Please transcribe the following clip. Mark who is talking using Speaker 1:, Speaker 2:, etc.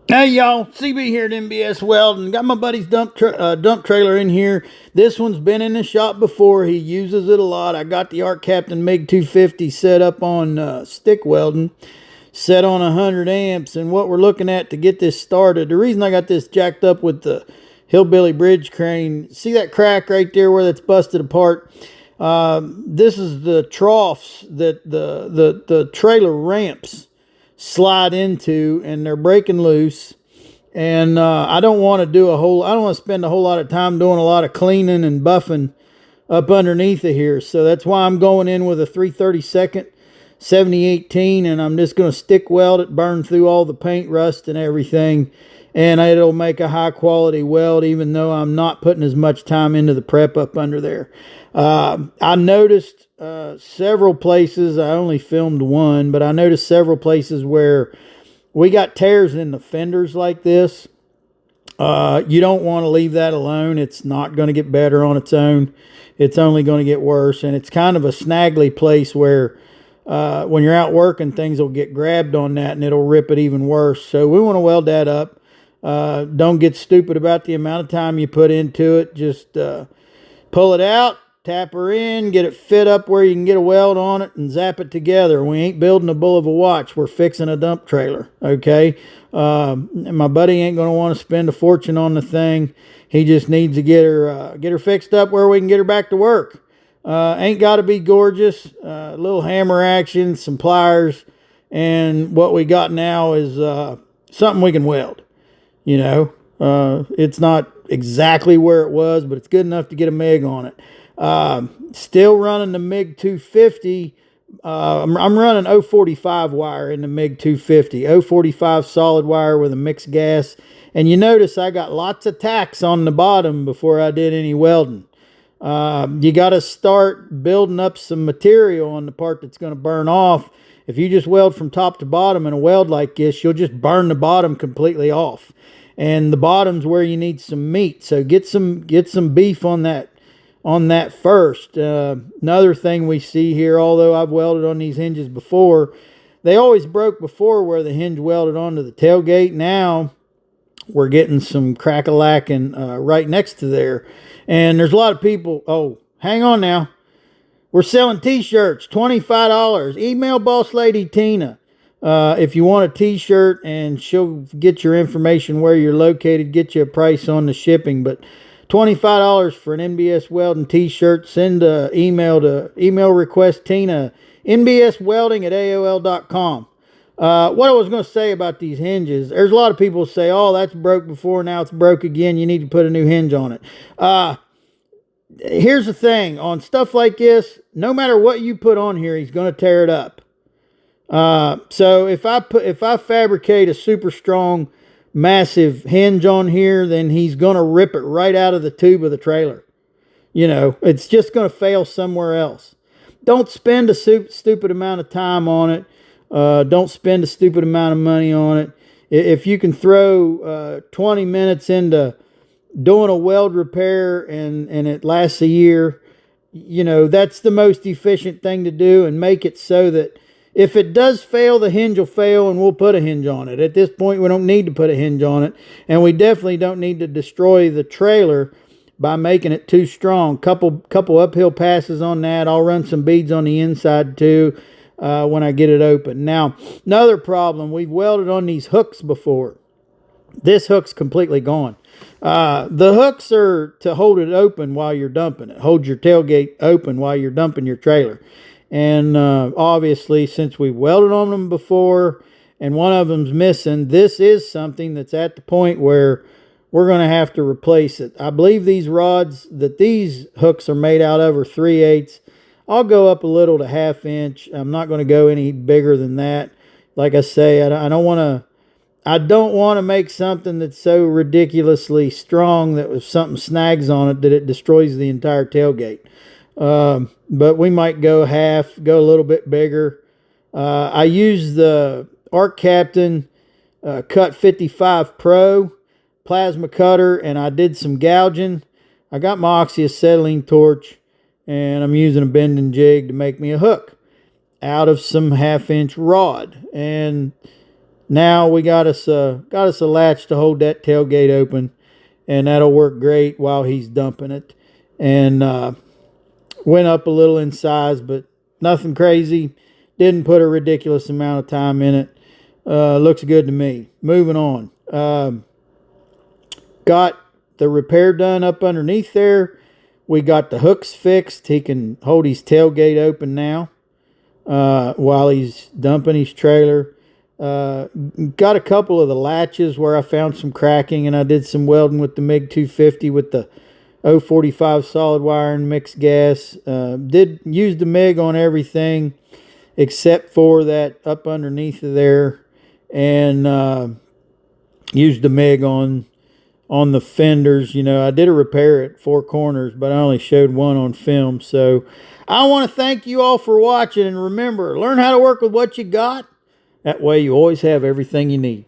Speaker 1: Hey y'all, CB here at MBS Welding. Got my buddy's dump trailer in here. This one's been in the shop before. He uses it a lot. I got the Arc Captain MiG 250 set up on stick welding, set on 100 amps. And what we're looking at to get this started, the reason I got this jacked up with the Hillbilly bridge crane, see that crack right there where that's busted apart? This is the troughs that the trailer ramps slide into, and they're breaking loose. And I don't want to spend a whole lot of time doing a lot of cleaning and buffing up underneath of here. So that's why I'm going in with a 3/32 7018, and I'm just going to stick weld it, burn through all the paint rust and everything, and it'll make a high quality weld, even though I'm not putting as much time into the prep up under there. I noticed several places, I only filmed one, but I noticed several places where we got tears in the fenders like this. You don't want to leave that alone. It's not going to get better on its own. It's only going to get worse, and it's kind of a snaggly place where when you're out working, things will get grabbed on that and it'll rip it even worse. So we want to weld that up. Don't get stupid about the amount of time you put into it. Just pull it out, tap her in, get it fit up where you can get a weld on it, and zap it together. We ain't building a bull of a watch. We're fixing a dump trailer, okay? My buddy ain't going to want to spend a fortune on the thing. He just needs to get her fixed up where we can get her back to work. Ain't got to be gorgeous. A little hammer action, some pliers, and what we got now is something we can weld. You know, it's not exactly where it was, but it's good enough to get a MIG on it. Still running the MiG 250. I'm running 045 wire in the MiG 250. 045 solid wire with a mixed gas. And you notice I got lots of tacks on the bottom before I did any welding. You got to start building up some material on the part that's going to burn off. If you just weld from top to bottom in a weld like this, you'll just burn the bottom completely off. And the bottom's where you need some meat. So get some beef on that first. Another thing we see here, although I've welded on these hinges before, they always broke before where the hinge welded onto the tailgate. Now we're getting some crack-a-lacking right next to there. And there's a lot of people, oh, hang on now. We're selling t-shirts, $25. Email Boss Lady Tina if you want a t-shirt, and she'll get your information where you're located, get you a price on the shipping. But $25 for an NBS Welding t-shirt. Send an email to email request Tina, nbswelding@aol.com. What I was going to say about these hinges, there's a lot of people say, oh, that's broke before, now it's broke again, you need to put a new hinge on it. Here's the thing, on stuff like this, no matter what you put on here, he's going to tear it up. So if I fabricate a super strong, massive hinge on here, then he's going to rip it right out of the tube of the trailer. You know, it's just going to fail somewhere else. Don't spend a stupid amount of time on it. Don't spend a stupid amount of money on it. If you can throw 20 minutes into doing a weld repair and it lasts a year, you know, that's the most efficient thing to do, and make it so that if it does fail, the hinge will fail, and we'll put a hinge on it. At this point, we don't need to put a hinge on it, and we definitely don't need to destroy the trailer by making it too strong. Couple uphill passes on that. I'll run some beads on the inside too when I get it open. Now, another problem, we've welded on these hooks before. This hook's completely gone. The hooks are to hold it open while you're dumping it. Hold your tailgate open while you're dumping your trailer. And obviously, since we've welded on them before and one of them's missing, this is something that's at the point where we're going to have to replace it. I believe these rods that these hooks are made out of are 3/8. I'll go up a little to 1/2 inch. I'm not going to go any bigger than that. Like I say, I don't want to make something that's so ridiculously strong that if something snags on it that it destroys the entire tailgate. But we might go go a little bit bigger. I use the Arc Captain Cut 55 Pro plasma cutter, and I did some gouging. I got my oxyacetylene torch, and I'm using a bending jig to make me a hook out of some 1/2 inch rod. And Now we got us a latch to hold that tailgate open, and that'll work great while he's dumping it. And went up a little in size, but nothing crazy. Didn't put a ridiculous amount of time in it. Looks good to me. Moving on. Got the repair done up underneath there. We got the hooks fixed. He can hold his tailgate open now while he's dumping his trailer. Got a couple of the latches where I found some cracking, and I did some welding with the MiG 250 with the 045 solid wire and mixed gas. Did use the MiG on everything except for that up underneath of there, and used the MiG on the fenders. You know, I did a repair at 4 corners, but I only showed one on film. So I want to thank you all for watching, and remember, learn how to work with what you got. That way you always have everything you need.